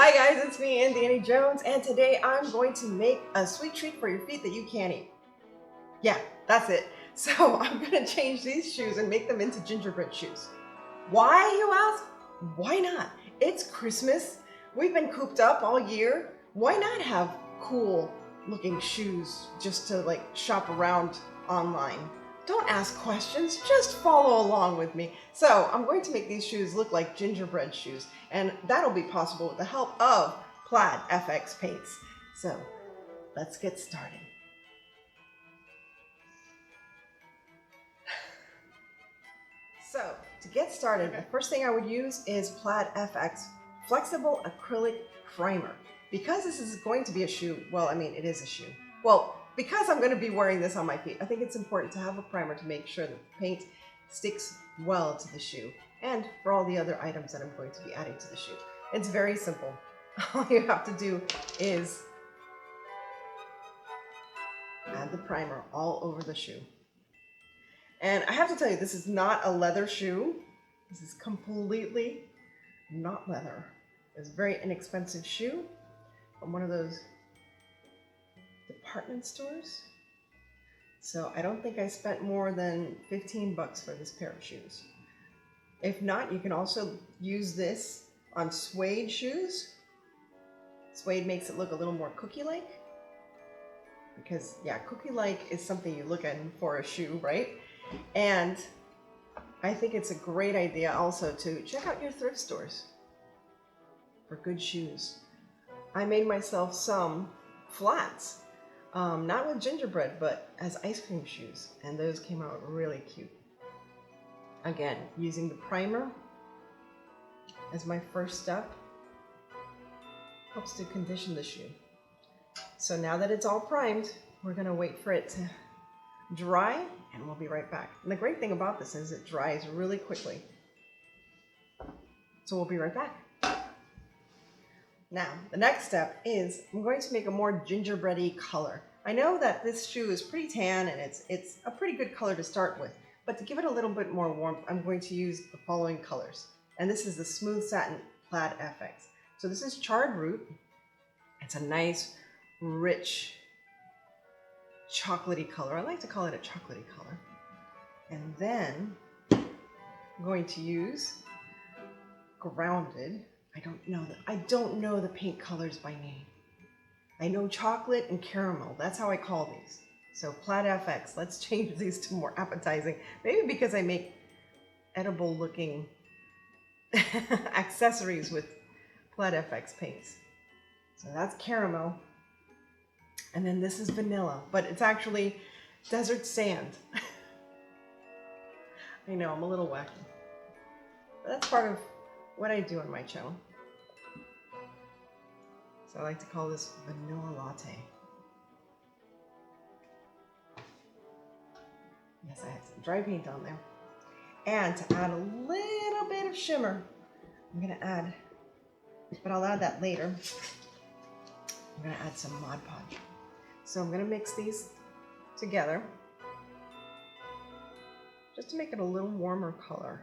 Hi guys, it's me, Danny Jones, and today I'm going to make a sweet treat for your feet that you can't eat. Yeah, that's it. So I'm going to change these shoes and make them into gingerbread shoes. Why, you ask? Why not? It's Christmas. We've been cooped up all year. Why not have cool looking shoes just to like shop around online? Don't ask questions, just follow along with me. So I'm going to make these shoes look like gingerbread shoes, and that'll be possible with the help of PlaidFX paints. So let's get started. So to get started, the first thing I would use is PlaidFX Flexible Acrylic Primer. Because this is going to be a shoe, well, I mean, it is a shoe. Well, because I'm going to be wearing this on my feet, I think it's important to have a primer to make sure that the paint sticks well to the shoe and for all the other items that I'm going to be adding to the shoe. It's very simple. All you have to do is add the primer all over the shoe. And I have to tell you, this is not a leather shoe. This is completely not leather. It's a very inexpensive shoe from one of those department stores. So I don't think I spent more than 15 bucks for this pair of shoes. If not, you can also use this on suede shoes. Suede makes it look a little more cookie-like. Because yeah, cookie-like is something you look at for a shoe, right? And I think it's a great idea also to check out your thrift stores for good shoes. I made myself some flats. Not with gingerbread, but as ice cream shoes, and those came out really cute. Again, using the primer as my first step helps to condition the shoe. So now that it's all primed, we're gonna wait for it to dry, and we'll be right back. And the great thing about this is it dries really quickly. So we'll be right back. Now, the next step is I'm going to make a more gingerbread-y color. I know that this shoe is pretty tan and it's a pretty good color to start with, but to give it a little bit more warmth, I'm going to use the following colors. And this is the Smooth Satin PlaidFX. So this is Charred Root. It's a nice, rich, chocolatey color. I like to call it a chocolatey color. And then I'm going to use Grounded. I don't know the paint colors by name. I know chocolate and caramel. That's how I call these. So PlaidFX, let's change these to more appetizing. Maybe because I make edible looking accessories with PlaidFX paints. So that's caramel. And then this is vanilla, but it's actually desert sand. I know, I'm a little wacky. But that's part of what I do on my channel. So I like to call this vanilla latte. Yes, I have some dry paint on there. And to add a little bit of shimmer, I'm gonna add, but I'll add that later. I'm gonna add some Mod Podge. So I'm gonna mix these together just to make it a little warmer color.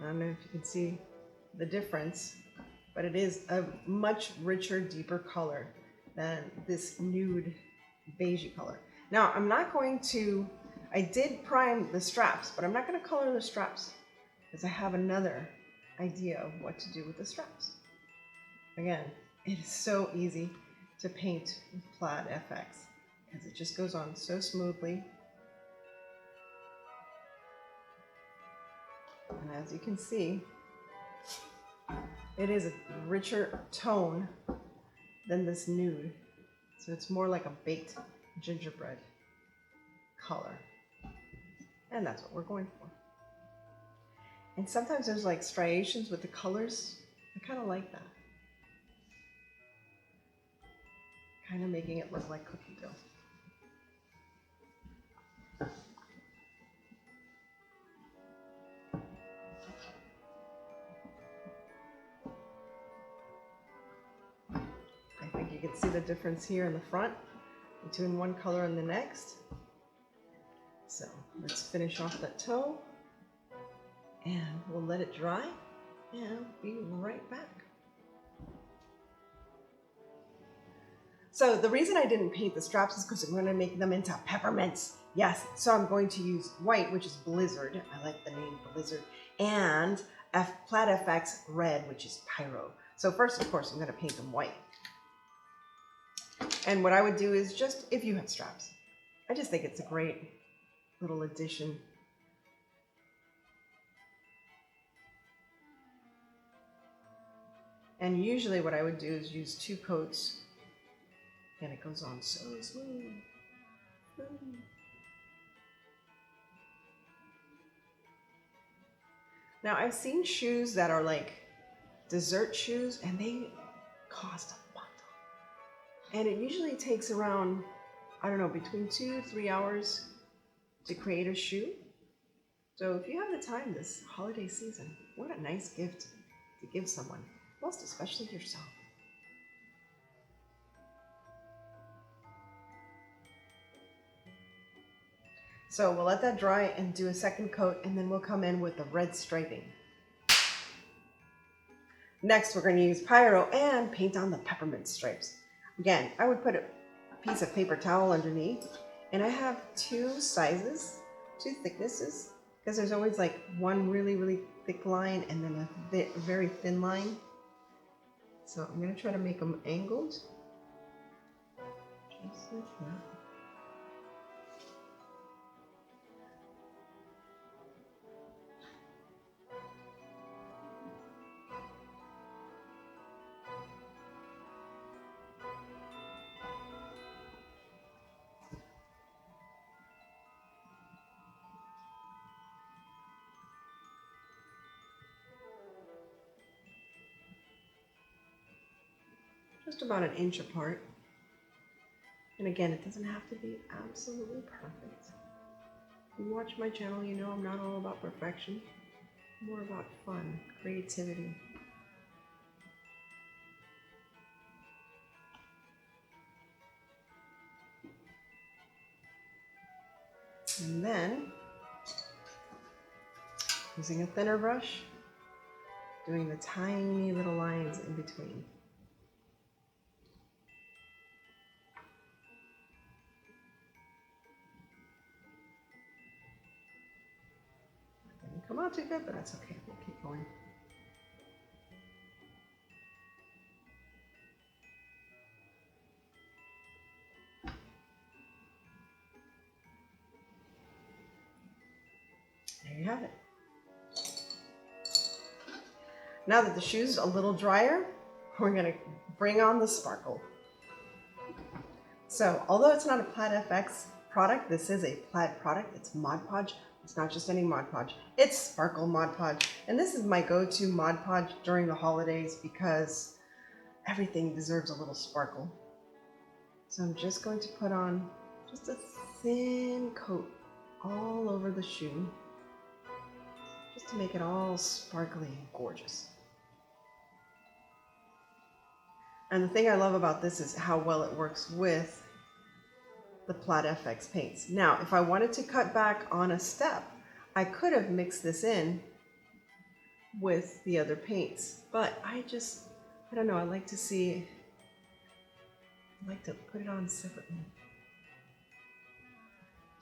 I don't know if you can see the difference, but it is a much richer, deeper color than this nude beigey color. Now, I'm not going to, I did prime the straps, but I'm not going to color the straps because I have another idea of what to do with the straps. Again, it is so easy to paint with PlaidFX because it just goes on so smoothly. And as you can see, it is a richer tone than this nude. So it's more like a baked gingerbread color. And that's what we're going for. And sometimes there's like striations with the colors. I kind of like that. Kind of making it look like cookie dough. You can see the difference here in the front between one color and the next. So let's finish off that toe. And we'll let it dry and be right back. So the reason I didn't paint the straps is because I'm going to make them into peppermints. Yes, so I'm going to use white, which is Blizzard. I like the name Blizzard. And PlaidFX red, which is Pyro. So first, of course, I'm going to paint them white. And what I would do is just, if you have straps, I just think it's a great little addition. And usually what I would do is use 2 coats, and it goes on so smooth. Now I've seen shoes that are like dessert shoes, and they cost a bundle. And it usually takes around, I don't know, between 2 to 3 hours to create a shoe. So if you have the time this holiday season, what a nice gift to give someone, most especially yourself. So we'll let that dry and do a second coat, and then we'll come in with the red striping. Next, we're going to use Pyro and paint on the peppermint stripes. Again, I would put a piece of paper towel underneath, and I have 2 sizes, 2 thicknesses, because there's always like one really, really thick line and then a very thin line. So I'm going to try to make them angled, just like that. Just about an inch apart. And again, it doesn't have to be absolutely perfect. If you watch my channel, you know I'm not all about perfection. I'm more about fun, creativity. And then, using a thinner brush, doing the tiny little lines in between. Didn't come out too good, but that's okay. We'll keep going. There you have it. Now that the shoe's a little drier, we're going to bring on the sparkle. So, although it's not a PlaidFX product, this is a Plaid product. It's ModPodge. It's not just any ModPodge. It's Sparkle ModPodge. And this is my go-to ModPodge during the holidays because everything deserves a little sparkle. So I'm just going to put on just a thin coat all over the shoe, just to make it all sparkly and gorgeous. And the thing I love about this is how well it works with the PlaidFX paints. Now, if I wanted to cut back on a step, I could have mixed this in with the other paints, but I don't know, I like to put it on separately.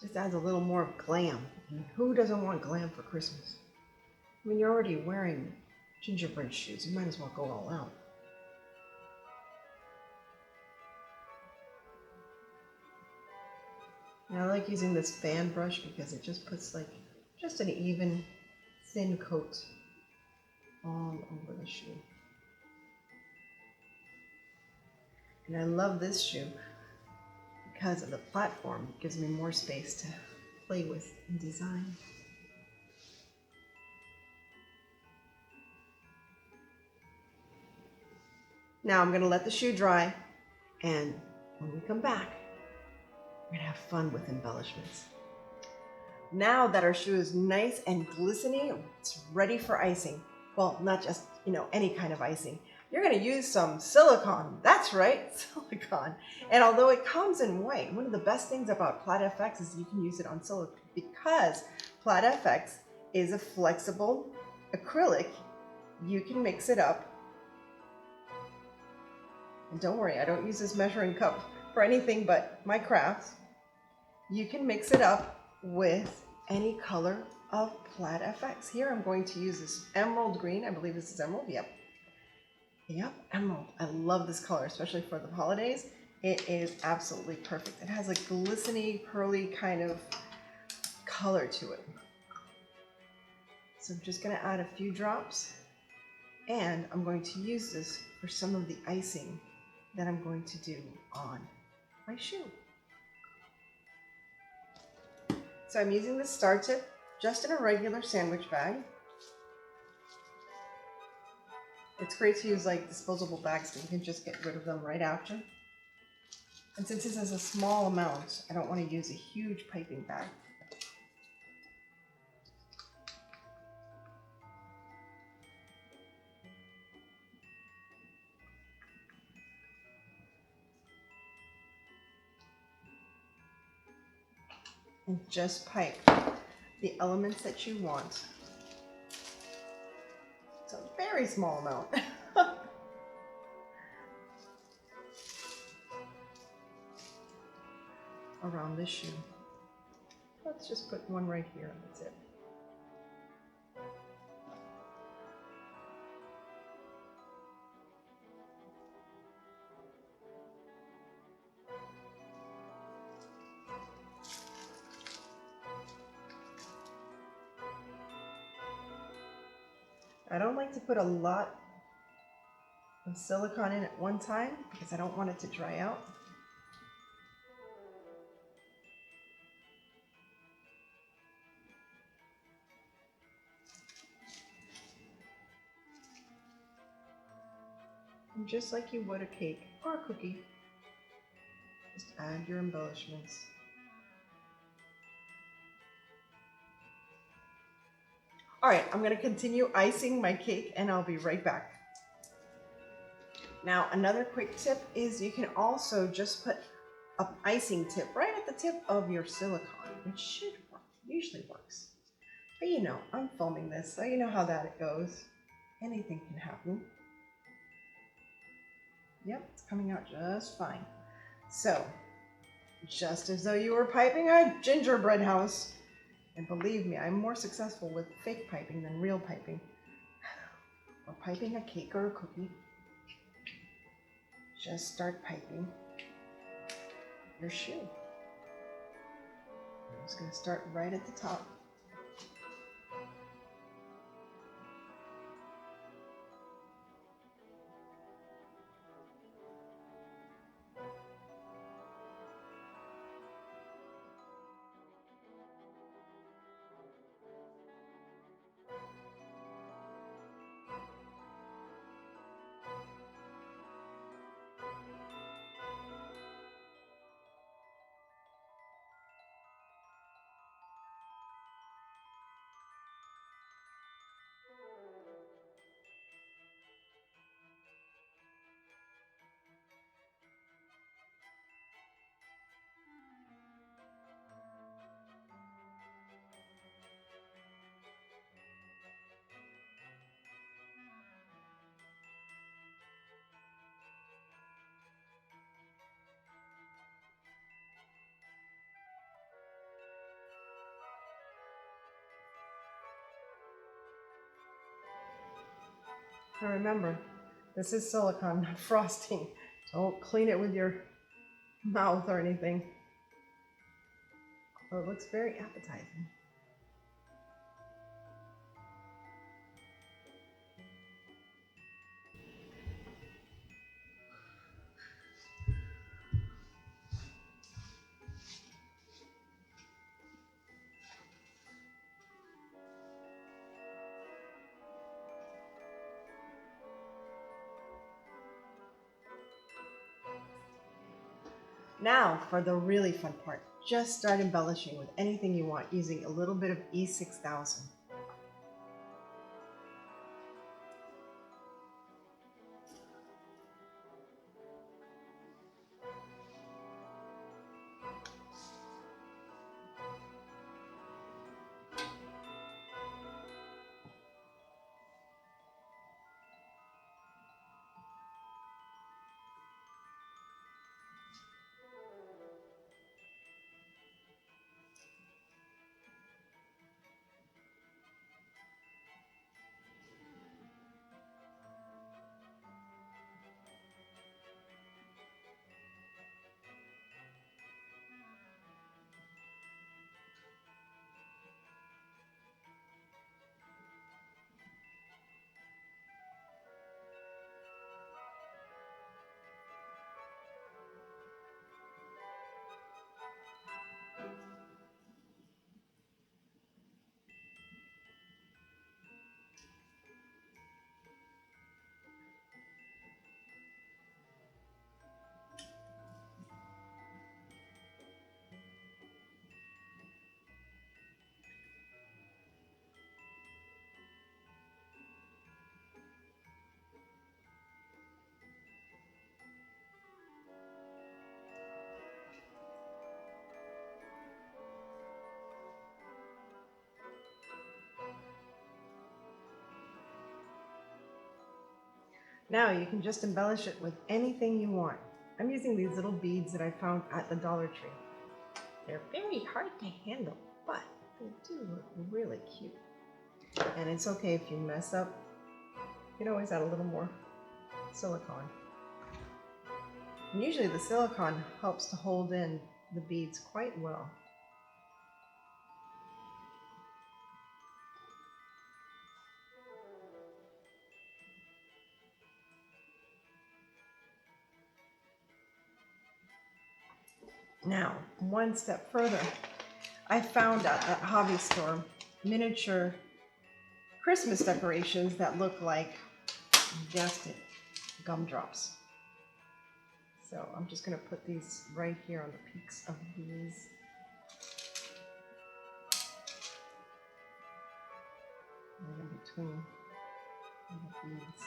Just adds a little more glam. And who doesn't want glam for Christmas? I mean, you're already wearing gingerbread shoes. You might as well go all out. And I like using this fan brush because it just puts like just an even thin coat all over the shoe. And I love this shoe because of the platform. It gives me more space to play with and design. Now I'm going to let the shoe dry, and when we come back, we're going to have fun with embellishments. Now that our shoe is nice and glistening, it's ready for icing. Well, not just, any kind of icing. You're going to use some silicone. That's right, silicone. And although it comes in white, one of the best things about PlaidFX is you can use it on silicone because PlaidFX is a flexible acrylic. You can mix it up. And don't worry, I don't use this measuring cup for anything but my crafts. You can mix it up with any color of PlaidFX. Here I'm going to use this emerald green. I believe this is emerald. Yep. Yep, emerald. I love this color, especially for the holidays. It is absolutely perfect. It has a glistening, pearly kind of color to it. So I'm just going to add a few drops, and I'm going to use this for some of the icing that I'm going to do on my shoe. So I'm using the star tip just in a regular sandwich bag. It's great to use like disposable bags so you can just get rid of them right after. And since this is a small amount, I don't want to use a huge piping bag. And just pipe the elements that you want. It's a very small amount. Around this shoe. Let's just put one right here on the tip. I don't like to put a lot of silicone in at one time because I don't want it to dry out. And just like you would a cake or a cookie, just add your embellishments. All right, I'm going to continue icing my cake and I'll be right back. Now, another quick tip is you can also just put an icing tip right at the tip of your silicone, which should work, usually works. But you know, I'm filming this, so you know how that goes. Anything can happen. Yep, it's coming out just fine. So, just as though you were piping a gingerbread house. And believe me, I'm more successful with fake piping than real piping. Or piping a cake or a cookie. Just start piping your shoe. I'm just going to start right at the top. Now remember, this is silicone, not frosting. Don't clean it with your mouth or anything. Oh, it looks very appetizing. Now for the really fun part. Just start embellishing with anything you want using a little bit of E6000. Now you can just embellish it with anything you want. I'm using these little beads that I found at the Dollar Tree. They're very hard to handle, but they do look really cute. And it's okay if you mess up. You can always add a little more silicone. And usually the silicone helps to hold in the beads quite well. Now, one step further, I found at that hobby store miniature Christmas decorations that look like, you guessed it, gumdrops. So I'm just going to put these right here on the peaks of these. And in between the beads.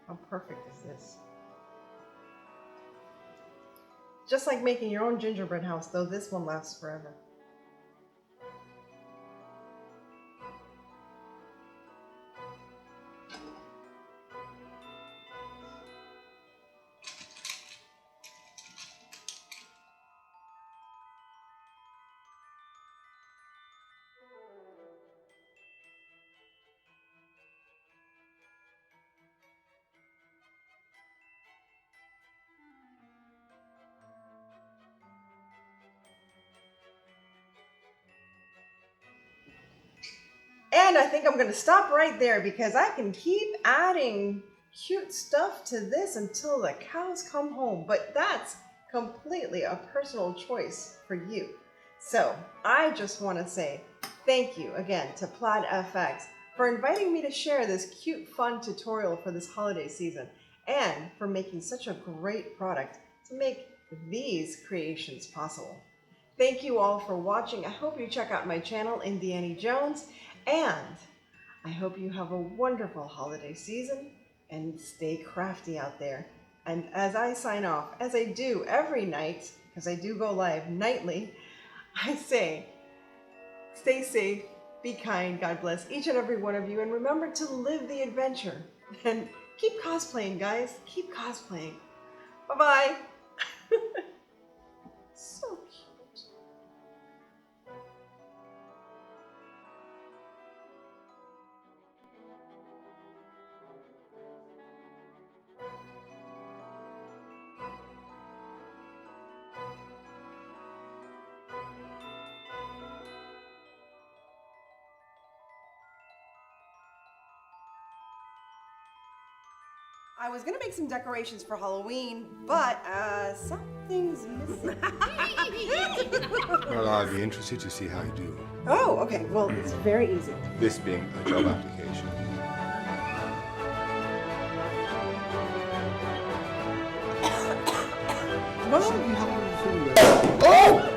How perfect is this? Just like making your own gingerbread house, though this one lasts forever. And I think I'm going to stop right there because I can keep adding cute stuff to this until the cows come home. But that's completely a personal choice for you. So I just want to say thank you again to PlaidFX for inviting me to share this cute, fun tutorial for this holiday season and for making such a great product to make these creations possible. Thank you all for watching. I hope you check out my channel, Indiana Jones. And I hope you have a wonderful holiday season and stay crafty out there. And as I sign off, as I do every night, because I do go live nightly, I say, stay safe, be kind, God bless each and every one of you, and remember to live the adventure. And keep cosplaying, guys. Keep cosplaying. Bye-bye. So cute. I was gonna make some decorations for Halloween, but something's missing. Well, I'd be interested to see how you do. Oh, okay. Well, it's very easy. This being a job application. Well, You have a feeling. Oh!